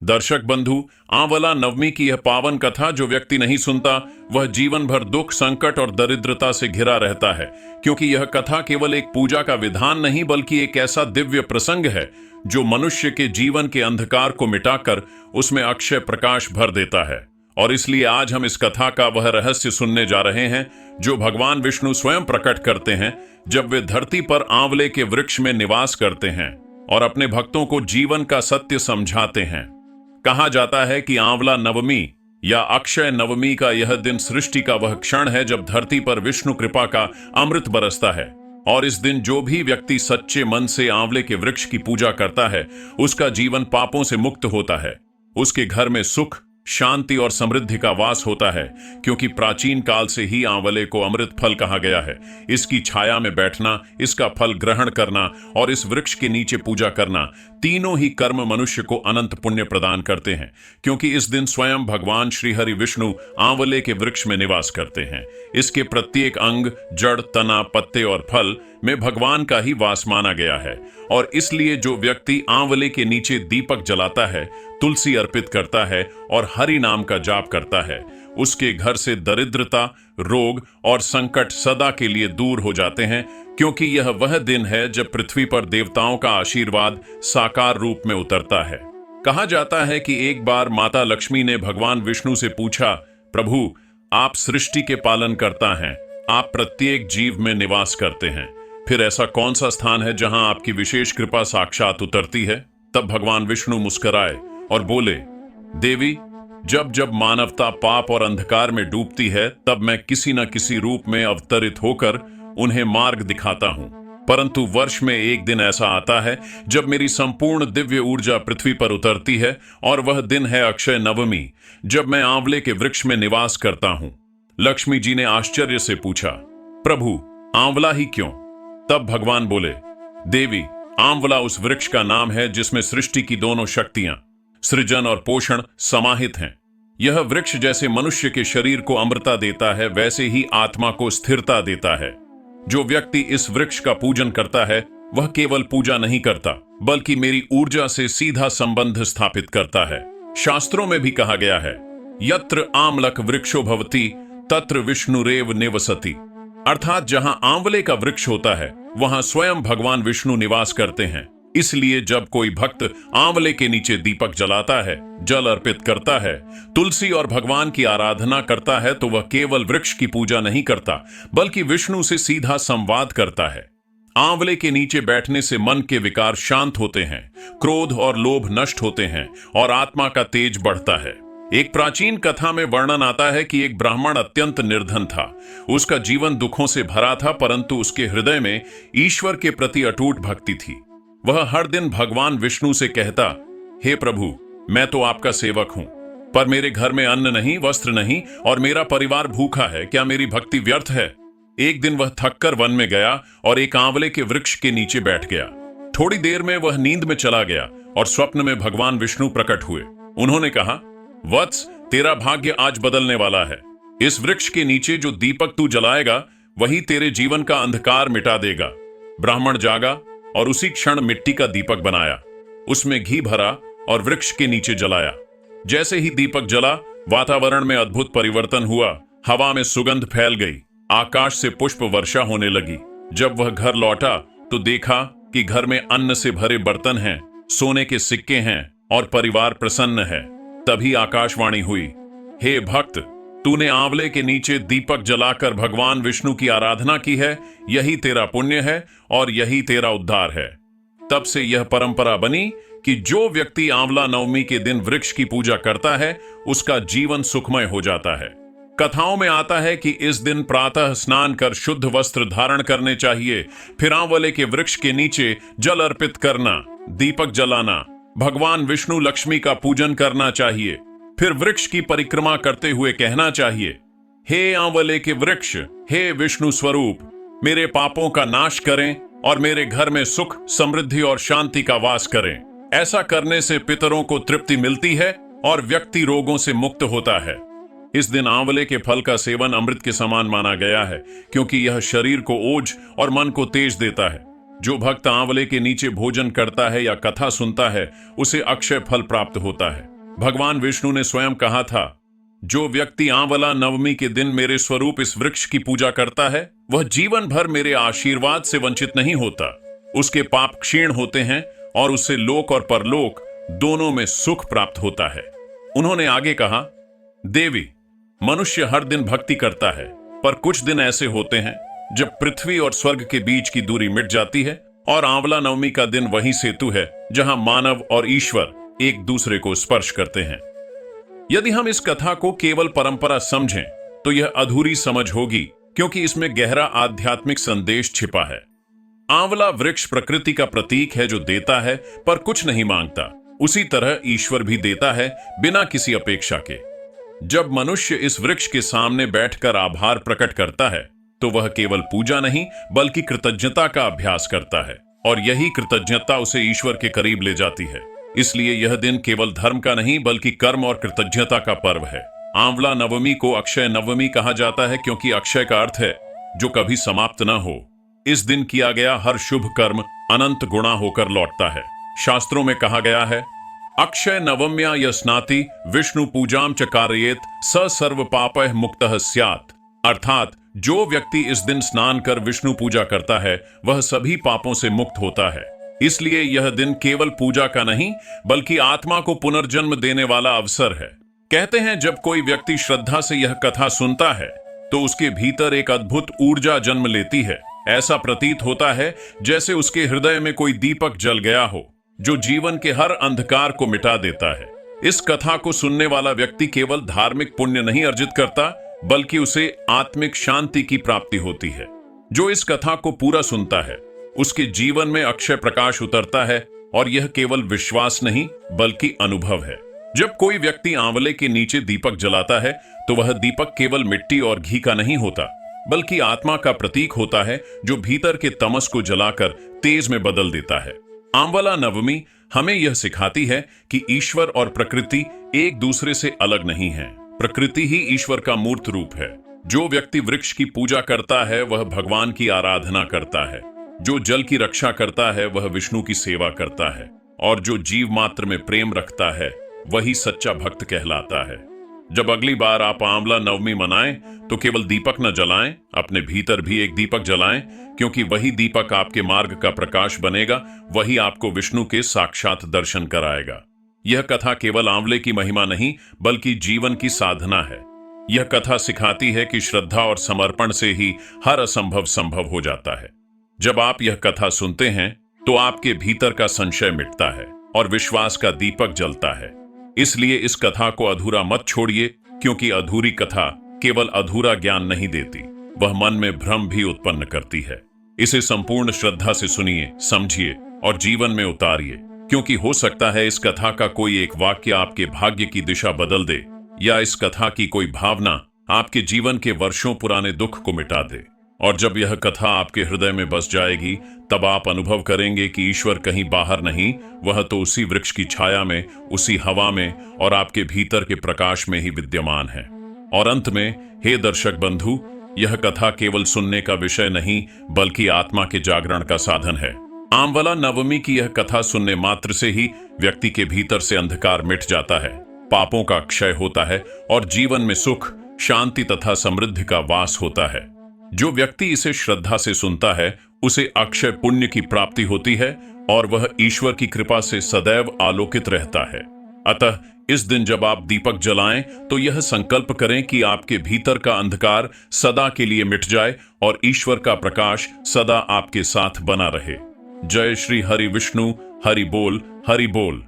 दर्शक बंधु, आंवला नवमी की यह पावन कथा जो व्यक्ति नहीं सुनता वह जीवन भर दुख, संकट और दरिद्रता से घिरा रहता है। क्योंकि यह कथा केवल एक पूजा का विधान नहीं बल्कि एक ऐसा दिव्य प्रसंग है जो मनुष्य के जीवन के अंधकार को मिटाकर उसमें अक्षय प्रकाश भर देता है। और इसलिए आज हम इस कथा का वह रहस्य सुनने जा रहे हैं जो भगवान विष्णु स्वयं प्रकट करते हैं जब वे धरती पर आंवले के वृक्ष में निवास करते हैं और अपने भक्तों को जीवन का सत्य समझाते हैं। कहा जाता है कि आंवला नवमी या अक्षय नवमी का यह दिन सृष्टि का वह क्षण है जब धरती पर विष्णु कृपा का अमृत बरसता है। और इस दिन जो भी व्यक्ति सच्चे मन से आंवले के वृक्ष की पूजा करता है उसका जीवन पापों से मुक्त होता है। उसके घर में सुख, शांति और समृद्धि का वास होता है, क्योंकि प्राचीन काल से ही आंवले को अमृत फल कहा गया है। इसकी छाया में बैठना, इसका फल ग्रहण करना और इस वृक्ष के नीचे पूजा करना, तीनों ही कर्म मनुष्य को अनंत पुण्य प्रदान करते हैं, क्योंकि इस दिन स्वयं भगवान श्री हरि विष्णु आंवले के वृक्ष में निवास करते हैं। इसके प्रत्येक अंग, जड़, तना, पत्ते और फल में भगवान का ही वास माना गया है। और इसलिए जो व्यक्ति आंवले के नीचे दीपक जलाता है, तुलसी अर्पित करता है और हरि नाम का जाप करता है, उसके घर से दरिद्रता, रोग और संकट सदा के लिए दूर हो जाते हैं। क्योंकि यह वह दिन है जब पृथ्वी पर देवताओं का आशीर्वाद साकार रूप में उतरता है। कहा जाता है कि एक बार माता लक्ष्मी ने भगवान विष्णु से पूछा, प्रभु, आप सृष्टि के पालन करता हैं, आप प्रत्येक जीव में निवास करते हैं, फिर ऐसा कौन सा स्थान है जहां आपकी विशेष कृपा साक्षात उतरती है? तब भगवान विष्णु मुस्कुराए और बोले, देवी, जब जब मानवता पाप और अंधकार में डूबती है तब मैं किसी न किसी रूप में अवतरित होकर उन्हें मार्ग दिखाता हूं। परंतु वर्ष में एक दिन ऐसा आता है जब मेरी संपूर्ण दिव्य ऊर्जा पृथ्वी पर उतरती है और वह दिन है अक्षय नवमी, जब मैं आंवले के वृक्ष में निवास करता हूं। लक्ष्मी जी ने आश्चर्य से पूछा, प्रभु, आंवला ही क्यों? तब भगवान बोले, देवी, आंवला उस वृक्ष का नाम है जिसमें सृष्टि की दोनों शक्तियां, सृजन और पोषण, समाहित हैं। यह वृक्ष जैसे मनुष्य के शरीर को अमृता देता है वैसे ही आत्मा को स्थिरता देता है। जो व्यक्ति इस वृक्ष का पूजन करता है वह केवल पूजा नहीं करता बल्कि मेरी ऊर्जा से सीधा संबंध स्थापित करता है। शास्त्रों में भी कहा गया है, यत्र आम्लक वृक्षो भवति तत्र विष्णुरेव निवसति, अर्थात जहां आंवले का वृक्ष होता है वहां स्वयं भगवान विष्णु निवास करते हैं। इसलिए जब कोई भक्त आंवले के नीचे दीपक जलाता है, जल अर्पित करता है, तुलसी और भगवान की आराधना करता है तो वह केवल वृक्ष की पूजा नहीं करता बल्कि विष्णु से सीधा संवाद करता है। आंवले के नीचे बैठने से मन के विकार शांत होते हैं, क्रोध और लोभ नष्ट होते हैं और आत्मा का तेज बढ़ता है। एक प्राचीन कथा में वर्णन आता है कि एक ब्राह्मण अत्यंत निर्धन था। उसका जीवन दुखों से भरा था, परंतु उसके हृदय में ईश्वर के प्रति अटूट भक्ति थी। वह हर दिन भगवान विष्णु से कहता, हे प्रभु, मैं तो आपका सेवक हूं, पर मेरे घर में अन्न नहीं, वस्त्र नहीं और मेरा परिवार भूखा है, क्या मेरी भक्ति व्यर्थ है? एक दिन वह थककर वन में गया और एक आंवले के वृक्ष के नीचे बैठ गया। थोड़ी देर में वह नींद में चला गया और स्वप्न में भगवान विष्णु प्रकट हुए। उन्होंने कहा, वत्स, तेरा भाग्य आज बदलने वाला है। इस वृक्ष के नीचे जो दीपक तू जलाएगा वही तेरे जीवन का अंधकार मिटा देगा। ब्राह्मण जागा और उसी क्षण मिट्टी का दीपक बनाया, उसमें घी भरा और वृक्ष के नीचे जलाया। जैसे ही दीपक जला, वातावरण में अद्भुत परिवर्तन हुआ। हवा में सुगंध फैल गई, आकाश से पुष्प वर्षा होने लगी। जब वह घर लौटा तो देखा कि घर में अन्न से भरे बर्तन हैं, सोने के सिक्के हैं और परिवार प्रसन्न है। तभी आकाशवाणी हुई, हे भक्त, तूने आंवले के नीचे दीपक जलाकर भगवान विष्णु की आराधना की है, यही तेरा पुण्य है और यही तेरा उद्धार है। तब से यह परंपरा बनी कि जो व्यक्ति आंवला नवमी के दिन वृक्ष की पूजा करता है उसका जीवन सुखमय हो जाता है। कथाओं में आता है कि इस दिन प्रातः स्नान कर शुद्ध वस्त्र धारण करने चाहिए, फिर आंवले के वृक्ष के नीचे जल अर्पित करना, दीपक जलाना, भगवान विष्णु लक्ष्मी का पूजन करना चाहिए, फिर वृक्ष की परिक्रमा करते हुए कहना चाहिए, हे आंवले के वृक्ष, हे विष्णु स्वरूप, मेरे पापों का नाश करें और मेरे घर में सुख, समृद्धि और शांति का वास करें। ऐसा करने से पितरों को तृप्ति मिलती है और व्यक्ति रोगों से मुक्त होता है। इस दिन आंवले के फल का सेवन अमृत के समान माना गया है, क्योंकि यह शरीर को ओज और मन को तेज देता है। जो भक्त आंवले के नीचे भोजन करता है या कथा सुनता है उसे अक्षय फल प्राप्त होता है। भगवान विष्णु ने स्वयं कहा था, जो व्यक्ति आंवला नवमी के दिन मेरे स्वरूप इस वृक्ष की पूजा करता है वह जीवन भर मेरे आशीर्वाद से वंचित नहीं होता। उसके पाप क्षीण होते हैं और उससे लोक और परलोक दोनों में सुख प्राप्त होता है। उन्होंने आगे कहा, देवी, मनुष्य हर दिन भक्ति करता है, पर कुछ दिन ऐसे होते हैं जब पृथ्वी और स्वर्ग के बीच की दूरी मिट जाती है और आंवला नवमी का दिन वही सेतु है जहां मानव और ईश्वर एक दूसरे को स्पर्श करते हैं। यदि हम इस कथा को केवल परंपरा समझें तो यह अधूरी समझ होगी, क्योंकि इसमें गहरा आध्यात्मिक संदेश छिपा है। आंवला वृक्ष प्रकृति का प्रतीक है जो देता है पर कुछ नहीं मांगता। उसी तरह ईश्वर भी देता है बिना किसी अपेक्षा के। जब मनुष्य इस वृक्ष के सामने बैठकर आभार प्रकट करता है तो वह केवल पूजा नहीं बल्कि कृतज्ञता का अभ्यास करता है, और यही कृतज्ञता उसे ईश्वर के करीब ले जाती है। इसलिए यह दिन केवल धर्म का नहीं बल्कि कर्म और कृतज्ञता का पर्व है। आंवला नवमी को अक्षय नवमी कहा जाता है क्योंकि अक्षय का अर्थ है जो कभी समाप्त न हो। इस दिन किया गया हर शुभ कर्म अनंत गुणा होकर लौटता है। शास्त्रों में कहा गया है, अक्षय नवम्या यस्नाति विष्णु पूजाम च कारयेत स सर्व पापः मुक्तः स्यात्। अर्थात जो व्यक्ति इस दिन स्नान कर विष्णु पूजा करता है वह सभी पापों से मुक्त होता है। इसलिए यह दिन केवल पूजा का नहीं बल्कि आत्मा को पुनर्जन्म देने वाला अवसर है। कहते हैं, जब कोई व्यक्ति श्रद्धा से यह कथा सुनता है तो उसके भीतर एक अद्भुत ऊर्जा जन्म लेती है। ऐसा प्रतीत होता है जैसे उसके हृदय में कोई दीपक जल गया हो जो जीवन के हर अंधकार को मिटा देता है। इस कथा को सुनने वाला व्यक्ति केवल धार्मिक पुण्य नहीं अर्जित करता बल्कि उसे आत्मिक शांति की प्राप्ति होती है। जो इस कथा को पूरा सुनता है उसके जीवन में अक्षय प्रकाश उतरता है, और यह केवल विश्वास नहीं बल्कि अनुभव है। जब कोई व्यक्ति आंवले के नीचे दीपक जलाता है तो वह दीपक केवल मिट्टी और घी का नहीं होता बल्कि आत्मा का प्रतीक होता है जो भीतर के तमस को जलाकर तेज में बदल देता है। आंवला नवमी हमें यह सिखाती है कि ईश्वर और प्रकृति एक दूसरे से अलग नहीं है। प्रकृति ही ईश्वर का मूर्त रूप है। जो व्यक्ति वृक्ष की पूजा करता है वह भगवान की आराधना करता है। जो जल की रक्षा करता है वह विष्णु की सेवा करता है, और जो जीव मात्र में प्रेम रखता है वही सच्चा भक्त कहलाता है। जब अगली बार आप आंवला नवमी मनाएं तो केवल दीपक न जलाएं, अपने भीतर भी एक दीपक जलाएं, क्योंकि वही दीपक आपके मार्ग का प्रकाश बनेगा, वही आपको विष्णु के साक्षात दर्शन कराएगा। यह कथा केवल आंवले की महिमा नहीं बल्कि जीवन की साधना है। यह कथा सिखाती है कि श्रद्धा और समर्पण से ही हर असंभव संभव हो जाता है। जब आप यह कथा सुनते हैं तो आपके भीतर का संशय मिटता है और विश्वास का दीपक जलता है। इसलिए इस कथा को अधूरा मत छोड़िए, क्योंकि अधूरी कथा केवल अधूरा ज्ञान नहीं देती, वह मन में भ्रम भी उत्पन्न करती है। इसे संपूर्ण श्रद्धा से सुनिए, समझिए और जीवन में उतारिए, क्योंकि हो सकता है इस कथा का कोई एक वाक्य आपके भाग्य की दिशा बदल दे, या इस कथा की कोई भावना आपके जीवन के वर्षों पुराने दुख को मिटा दे। और जब यह कथा आपके हृदय में बस जाएगी तब आप अनुभव करेंगे कि ईश्वर कहीं बाहर नहीं, वह तो उसी वृक्ष की छाया में, उसी हवा में और आपके भीतर के प्रकाश में ही विद्यमान है। और अंत में, हे दर्शक बंधु, यह कथा केवल सुनने का विषय नहीं बल्कि आत्मा के जागरण का साधन है। आंवला नवमी की यह कथा सुनने मात्र से ही व्यक्ति के भीतर से अंधकार मिट जाता है, पापों का क्षय होता है और जीवन में सुख, शांति तथा समृद्धि का वास होता है। जो व्यक्ति इसे श्रद्धा से सुनता है उसे अक्षय पुण्य की प्राप्ति होती है और वह ईश्वर की कृपा से सदैव आलोकित रहता है। अतः इस दिन जब आप दीपक जलाएं तो यह संकल्प करें कि आपके भीतर का अंधकार सदा के लिए मिट जाए और ईश्वर का प्रकाश सदा आपके साथ बना रहे। जय श्री हरि विष्णु, हरि बोल, हरि बोल।